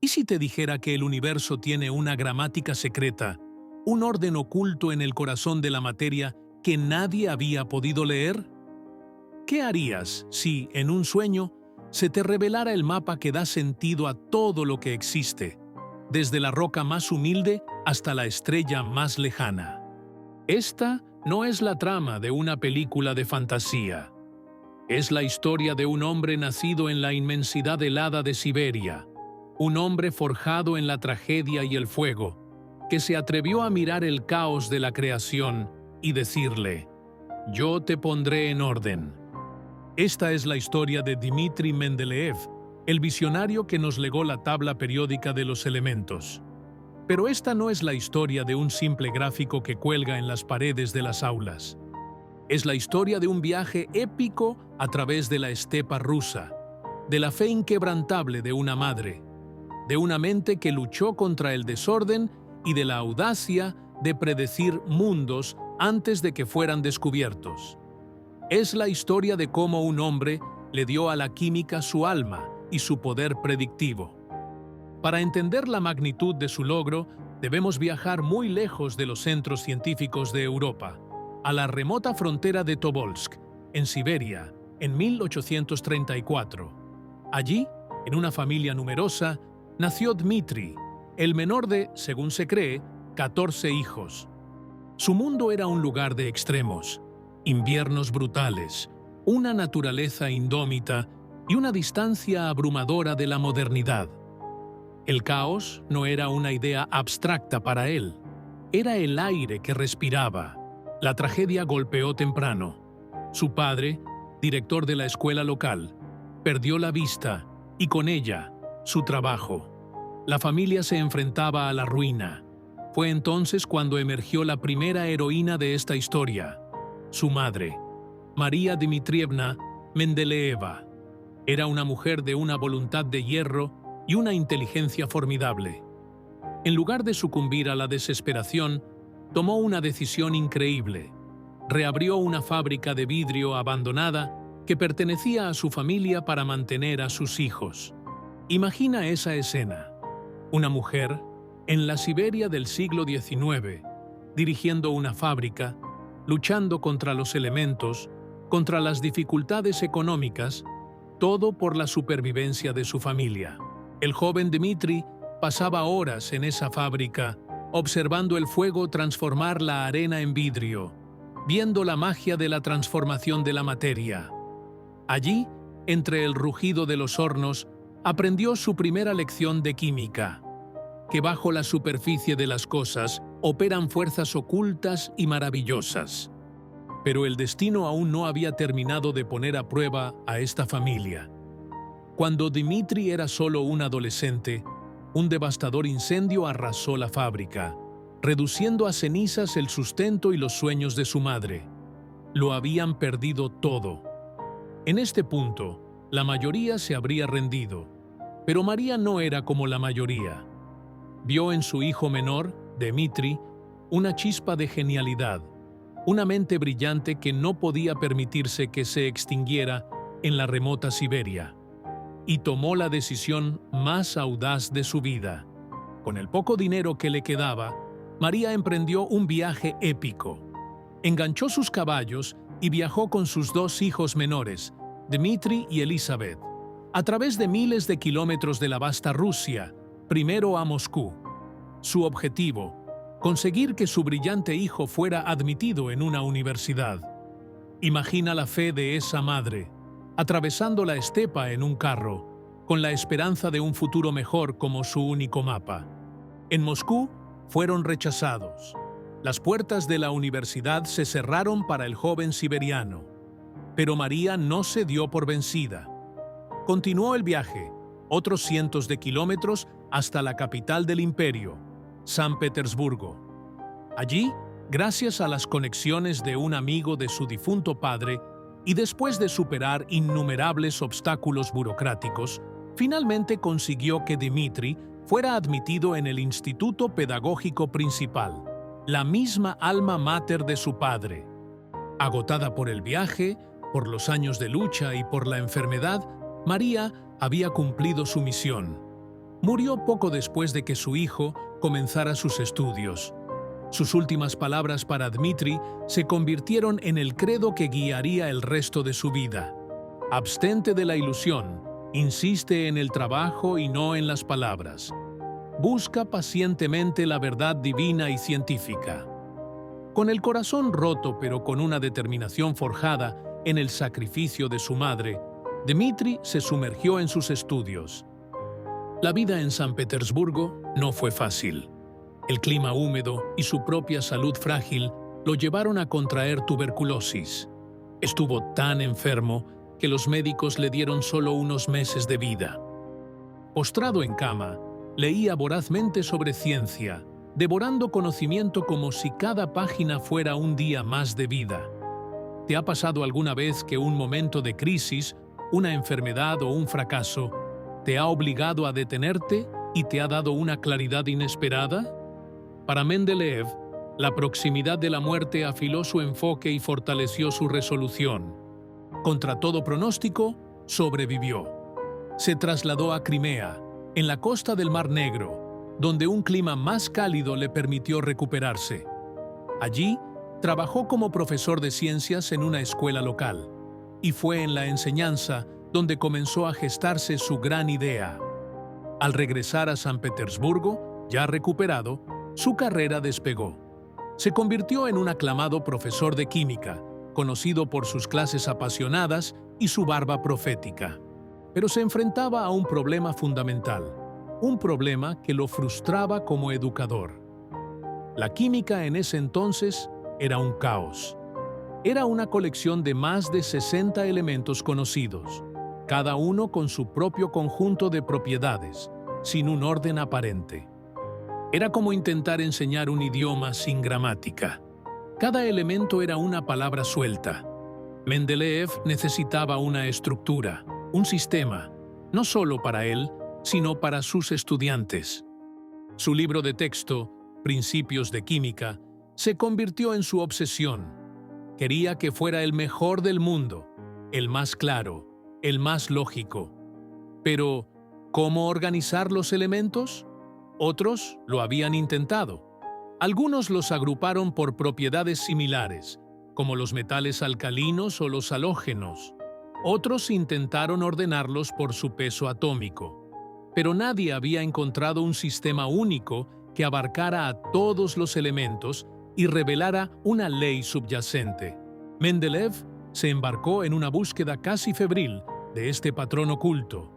si te dijera que el universo tiene una gramática secreta, un orden oculto en el corazón de la materia que nadie había podido leer? ¿Qué harías si, en un sueño, se te revelara el mapa que da sentido a todo lo que existe, desde la roca más humilde hasta la estrella más lejana? Esta no es la trama de una película de fantasía. Es la historia de un hombre nacido en la inmensidad helada de Siberia, un hombre forjado en la tragedia y el fuego, que se atrevió a mirar el caos de la creación y decirle: «Yo te pondré en orden». Esta es la historia de Dmitri Mendeleev, el visionario que nos legó la tabla periódica de los elementos. Pero esta no es la historia de un simple gráfico que cuelga en las paredes de las aulas. Es la historia de un viaje épico a través de la estepa rusa, de la fe inquebrantable de una madre, de una mente que luchó contra el desorden y de la audacia de predecir mundos antes de que fueran descubiertos. Es la historia de cómo un hombre le dio a la química su alma y su poder predictivo. Para entender la magnitud de su logro, debemos viajar muy lejos de los centros científicos de Europa, a la remota frontera de Tobolsk, en Siberia, en 1834. Allí, en una familia numerosa, nació Dmitri, el menor de, según se cree, 14 hijos. Su mundo era un lugar de extremos, inviernos brutales, una naturaleza indómita y una distancia abrumadora de la modernidad. El caos no era una idea abstracta para él, era el aire que respiraba. La tragedia golpeó temprano. Su padre, director de la escuela local, perdió la vista y con ella su trabajo. La familia se enfrentaba a la ruina. Fue entonces cuando emergió la primera heroína de esta historia, su madre, María Dmitrievna Mendeleeva. Era una mujer de una voluntad de hierro y una inteligencia formidable. En lugar de sucumbir a la desesperación, tomó una decisión increíble. Reabrió una fábrica de vidrio abandonada que pertenecía a su familia para mantener a sus hijos. Imagina esa escena. Una mujer, en la Siberia del siglo XIX, dirigiendo una fábrica, luchando contra los elementos, contra las dificultades económicas, todo por la supervivencia de su familia. El joven Dmitri pasaba horas en esa fábrica, observando el fuego transformar la arena en vidrio, viendo la magia de la transformación de la materia. Allí, entre el rugido de los hornos, aprendió su primera lección de química, que bajo la superficie de las cosas operan fuerzas ocultas y maravillosas. Pero el destino aún no había terminado de poner a prueba a esta familia. Cuando Dmitri era solo un adolescente, un devastador incendio arrasó la fábrica, reduciendo a cenizas el sustento y los sueños de su madre. Lo habían perdido todo. En este punto, la mayoría se habría rendido, pero María no era como la mayoría. Vio en su hijo menor, Dmitri, una chispa de genialidad, una mente brillante que no podía permitirse que se extinguiera en la remota Siberia, y tomó la decisión más audaz de su vida. Con el poco dinero que le quedaba, María emprendió un viaje épico. Enganchó sus caballos y viajó con sus dos hijos menores, Dmitri y Elizabeth, a través de miles de kilómetros de la vasta Rusia, primero a Moscú. Su objetivo: conseguir que su brillante hijo fuera admitido en una universidad. Imagina la fe de esa madre, atravesando la estepa en un carro, con la esperanza de un futuro mejor como su único mapa. En Moscú fueron rechazados. Las puertas de la universidad se cerraron para el joven siberiano. Pero María no se dio por vencida. Continuó el viaje, otros cientos de kilómetros hasta la capital del imperio, San Petersburgo. Allí, gracias a las conexiones de un amigo de su difunto padre y después de superar innumerables obstáculos burocráticos, finalmente consiguió que Dmitri fuera admitido en el Instituto Pedagógico Principal, la misma alma mater de su padre. Agotada por el viaje, por los años de lucha y por la enfermedad, María había cumplido su misión. Murió poco después de que su hijo comenzara sus estudios. Sus últimas palabras para Dmitri se convirtieron en el credo que guiaría el resto de su vida. Abstente de la ilusión, insiste en el trabajo y no en las palabras. Busca pacientemente la verdad divina y científica. Con el corazón roto pero con una determinación forjada en el sacrificio de su madre, Dmitri se sumergió en sus estudios. La vida en San Petersburgo no fue fácil. El clima húmedo y su propia salud frágil lo llevaron a contraer tuberculosis. Estuvo tan enfermo que los médicos le dieron solo unos meses de vida. Postrado en cama, leía vorazmente sobre ciencia, devorando conocimiento como si cada página fuera un día más de vida. ¿Te ha pasado alguna vez que un momento de crisis, una enfermedad o un fracaso, te ha obligado a detenerte y te ha dado una claridad inesperada? Para Mendeleev, la proximidad de la muerte afiló su enfoque y fortaleció su resolución. Contra todo pronóstico, sobrevivió. Se trasladó a Crimea, en la costa del Mar Negro, donde un clima más cálido le permitió recuperarse. Allí, trabajó como profesor de ciencias en una escuela local, y fue en la enseñanza donde comenzó a gestarse su gran idea. Al regresar a San Petersburgo, ya recuperado, su carrera despegó. Se convirtió en un aclamado profesor de química, conocido por sus clases apasionadas y su barba profética. Pero se enfrentaba a un problema fundamental, un problema que lo frustraba como educador. La química en ese entonces era un caos. Era una colección de más de 60 elementos conocidos, cada uno con su propio conjunto de propiedades, sin un orden aparente. Era como intentar enseñar un idioma sin gramática. Cada elemento era una palabra suelta. Mendeleev necesitaba una estructura, un sistema, no solo para él, sino para sus estudiantes. Su libro de texto, Principios de Química, se convirtió en su obsesión. Quería que fuera el mejor del mundo, el más claro, el más lógico. Pero, ¿cómo organizar los elementos? Otros lo habían intentado. Algunos los agruparon por propiedades similares, como los metales alcalinos o los halógenos. Otros intentaron ordenarlos por su peso atómico. Pero nadie había encontrado un sistema único que abarcara a todos los elementos y revelara una ley subyacente. Mendeleev se embarcó en una búsqueda casi febril de este patrón oculto.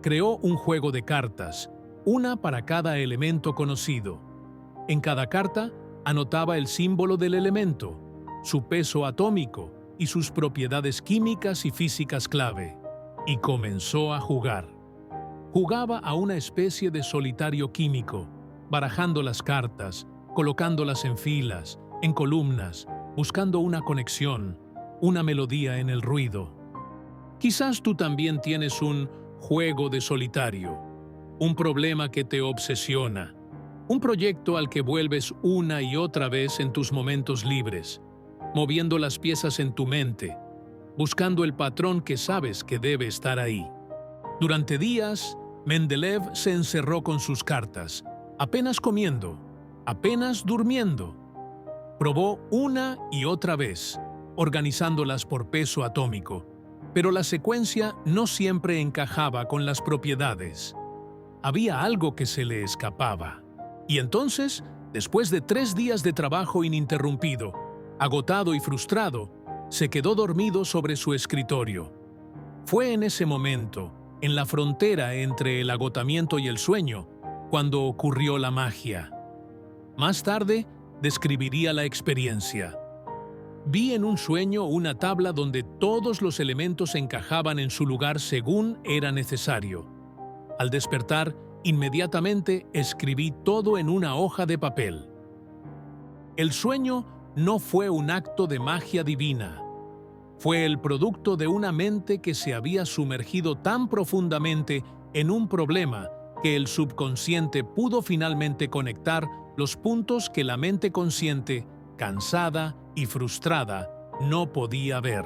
Creó un juego de cartas, una para cada elemento conocido. En cada carta anotaba el símbolo del elemento, su peso atómico y sus propiedades químicas y físicas clave. Y comenzó a jugar. Jugaba a una especie de solitario químico, barajando las cartas, colocándolas en filas, en columnas, buscando una conexión, una melodía en el ruido. Quizás tú también tienes un juego de solitario, un problema que te obsesiona, un proyecto al que vuelves una y otra vez en tus momentos libres, moviendo las piezas en tu mente, buscando el patrón que sabes que debe estar ahí. Durante días, Mendeleev se encerró con sus cartas, apenas comiendo, apenas durmiendo. Probó una y otra vez, organizándolas por peso atómico, pero la secuencia no siempre encajaba con las propiedades. Había algo que se le escapaba. Y entonces, después de 3 días de trabajo ininterrumpido, agotado y frustrado, se quedó dormido sobre su escritorio. Fue en ese momento, en la frontera entre el agotamiento y el sueño, cuando ocurrió la magia. Más tarde, describiría la experiencia. Vi en un sueño una tabla donde todos los elementos encajaban en su lugar según era necesario. Al despertar, inmediatamente escribí todo en una hoja de papel. El sueño no fue un acto de magia divina. Fue el producto de una mente que se había sumergido tan profundamente en un problema que el subconsciente pudo finalmente conectar los puntos que la mente consciente, cansada y frustrada, no podía ver.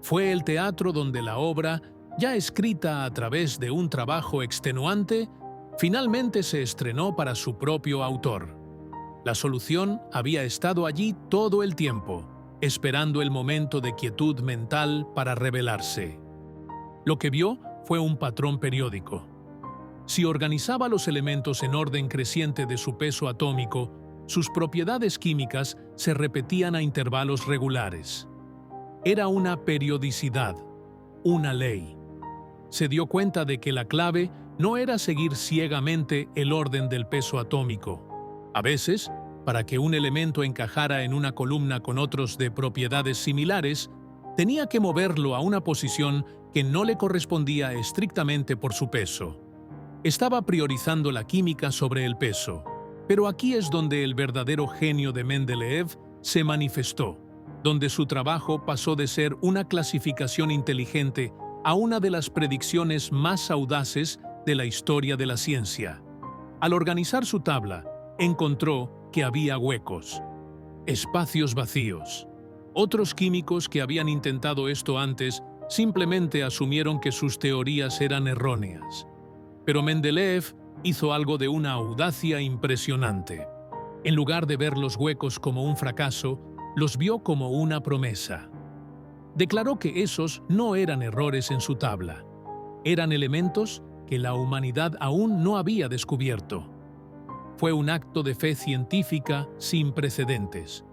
Fue el teatro donde la obra, ya escrita a través de un trabajo extenuante, Finalmente se estrenó para su propio autor. La solución había estado allí todo el tiempo, esperando el momento de quietud mental para revelarse. Lo que vio fue un patrón periódico. Si organizaba los elementos en orden creciente de su peso atómico, sus propiedades químicas se repetían a intervalos regulares. Era una periodicidad, una ley. Se dio cuenta de que la clave no era seguir ciegamente el orden del peso atómico. A veces, para que un elemento encajara en una columna con otros de propiedades similares, tenía que moverlo a una posición que no le correspondía estrictamente por su peso. Estaba priorizando la química sobre el peso, pero aquí es donde el verdadero genio de Mendeleev se manifestó, donde su trabajo pasó de ser una clasificación inteligente a una de las predicciones más audaces de la historia de la ciencia. Al organizar su tabla, encontró que había huecos, espacios vacíos. Otros químicos que habían intentado esto antes simplemente asumieron que sus teorías eran erróneas. Pero Mendeleev hizo algo de una audacia impresionante. En lugar de ver los huecos como un fracaso, los vio como una promesa. Declaró que esos no eran errores en su tabla. Eran elementos que la humanidad aún no había descubierto. Fue un acto de fe científica sin precedentes.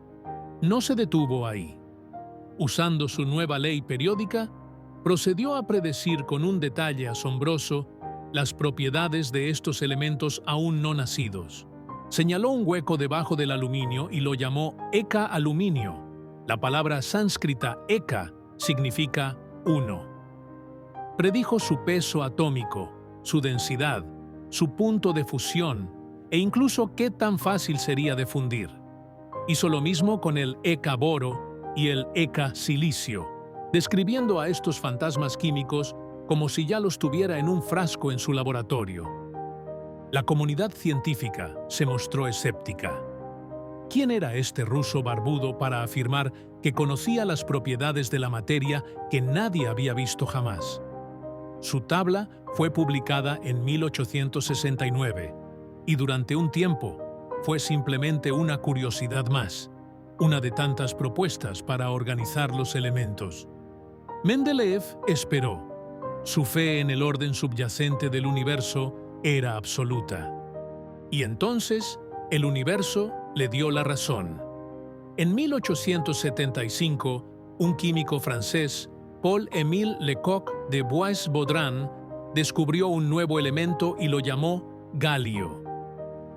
No se detuvo ahí. Usando su nueva ley periódica, procedió a predecir con un detalle asombroso las propiedades de estos elementos aún no nacidos. Señaló un hueco debajo del aluminio y lo llamó Eka-aluminio. La palabra sánscrita Eka significa uno. Predijo su peso atómico, su densidad, su punto de fusión e incluso qué tan fácil sería de fundir. Hizo lo mismo con el Eka-boro y el Eka-silicio, describiendo a estos fantasmas químicos como si ya los tuviera en un frasco en su laboratorio. La comunidad científica se mostró escéptica. ¿Quién era este ruso barbudo para afirmar que conocía las propiedades de la materia que nadie había visto jamás? Su tabla fue publicada en 1869 y durante un tiempo fue simplemente una curiosidad más, una de tantas propuestas para organizar los elementos. Mendeleev esperó. Su fe en el orden subyacente del universo era absoluta. Y entonces, el universo le dio la razón. En 1875, un químico francés, Paul-Émile Lecoq de Bois-Baudran, descubrió un nuevo elemento y lo llamó galio.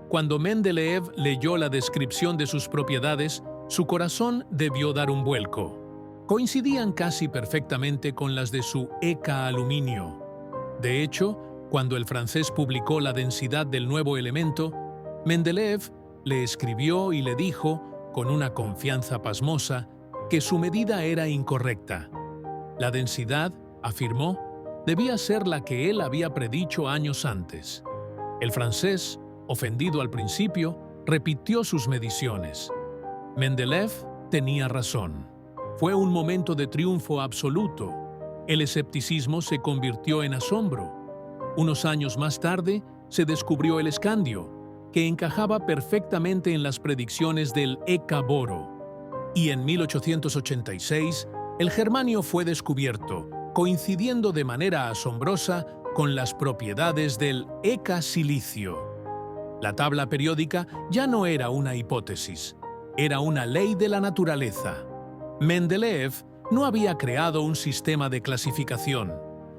Cuando Mendeleev leyó la descripción de sus propiedades, su corazón debió dar un vuelco. Coincidían casi perfectamente con las de su Eka-aluminio. De hecho, cuando el francés publicó la densidad del nuevo elemento, Mendeleev le escribió y le dijo, con una confianza pasmosa, que su medida era incorrecta. La densidad, afirmó, debía ser la que él había predicho años antes. El francés, ofendido al principio, repitió sus mediciones. Mendeleev tenía razón. Fue un momento de triunfo absoluto. El escepticismo se convirtió en asombro. Unos años más tarde, se descubrió el escandio, que encajaba perfectamente en las predicciones del Eka-boro. Y en 1886, el germanio fue descubierto, coincidiendo de manera asombrosa con las propiedades del Eka-silicio. La tabla periódica ya no era una hipótesis, era una ley de la naturaleza. Mendeleev no había creado un sistema de clasificación,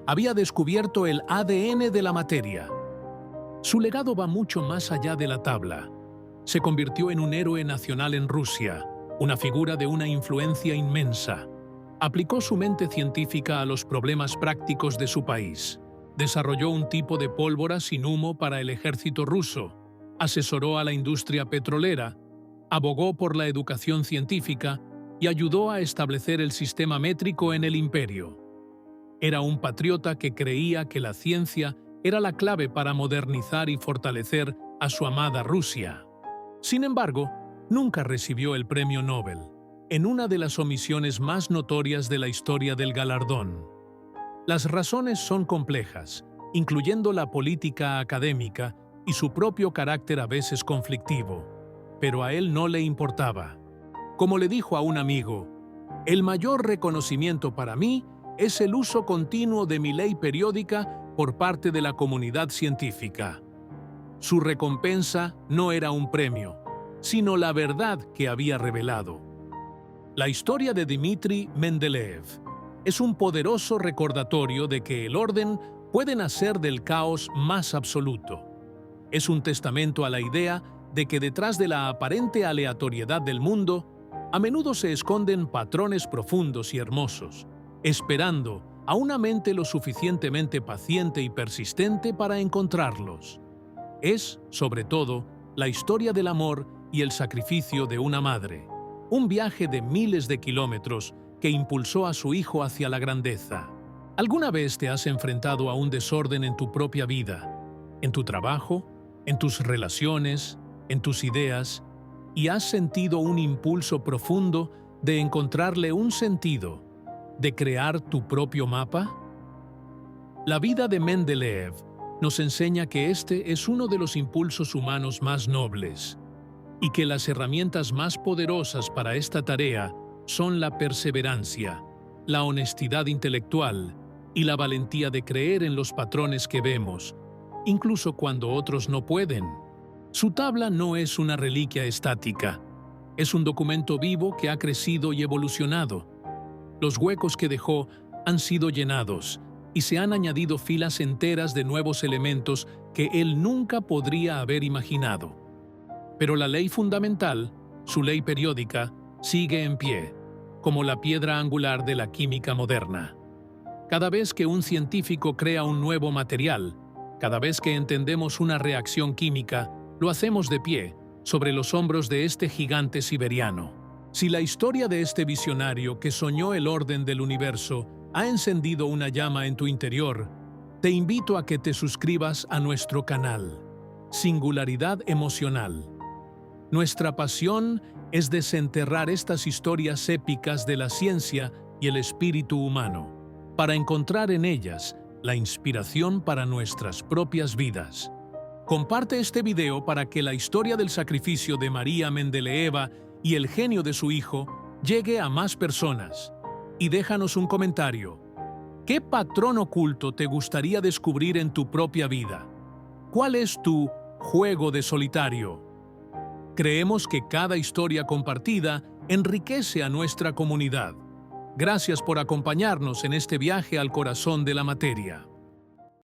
había descubierto el ADN de la materia. Su legado va mucho más allá de la tabla. Se convirtió en un héroe nacional en Rusia, una figura de una influencia inmensa. Aplicó su mente científica a los problemas prácticos de su país. Desarrolló un tipo de pólvora sin humo para el ejército ruso. Asesoró a la industria petrolera. Abogó por la educación científica y ayudó a establecer el sistema métrico en el imperio. Era un patriota que creía que la ciencia era la clave para modernizar y fortalecer a su amada Rusia. Sin embargo, nunca recibió el premio Nobel, en una de las omisiones más notorias de la historia del galardón. Las razones son complejas, incluyendo la política académica y su propio carácter a veces conflictivo. Pero a él no le importaba. Como le dijo a un amigo, «El mayor reconocimiento para mí es el uso continuo de mi ley periódica por parte de la comunidad científica». Su recompensa no era un premio, sino la verdad que había revelado. La historia de Dmitri Mendeleev es un poderoso recordatorio de que el orden puede nacer del caos más absoluto. Es un testamento a la idea de que detrás de la aparente aleatoriedad del mundo, a menudo se esconden patrones profundos y hermosos, esperando a una mente lo suficientemente paciente y persistente para encontrarlos. Es, sobre todo, la historia del amor y el sacrificio de una madre, un viaje de miles de kilómetros que impulsó a su hijo hacia la grandeza. ¿Alguna vez te has enfrentado a un desorden en tu propia vida, en tu trabajo, en tus relaciones, en tus ideas, y has sentido un impulso profundo de encontrarle un sentido, de crear tu propio mapa? La vida de Mendeleev nos enseña que este es uno de los impulsos humanos más nobles y que las herramientas más poderosas para esta tarea son la perseverancia, la honestidad intelectual y la valentía de creer en los patrones que vemos, incluso cuando otros no pueden. Su tabla no es una reliquia estática, es un documento vivo que ha crecido y evolucionado. Los huecos que dejó han sido llenados y se han añadido filas enteras de nuevos elementos que él nunca podría haber imaginado. Pero la ley fundamental, su ley periódica, sigue en pie, como la piedra angular de la química moderna. Cada vez que un científico crea un nuevo material, cada vez que entendemos una reacción química, lo hacemos de pie, sobre los hombros de este gigante siberiano. Si la historia de este visionario que soñó el orden del universo ha encendido una llama en tu interior, te invito a que te suscribas a nuestro canal, Singularidad Emocional. Nuestra pasión es desenterrar estas historias épicas de la ciencia y el espíritu humano, para encontrar en ellas la inspiración para nuestras propias vidas. Comparte este video para que la historia del sacrificio de María Mendeleeva y el genio de su hijo llegue a más personas. Y déjanos un comentario. ¿Qué patrón oculto te gustaría descubrir en tu propia vida? ¿Cuál es tu juego de solitario? Creemos que cada historia compartida enriquece a nuestra comunidad. Gracias por acompañarnos en este viaje al corazón de la materia.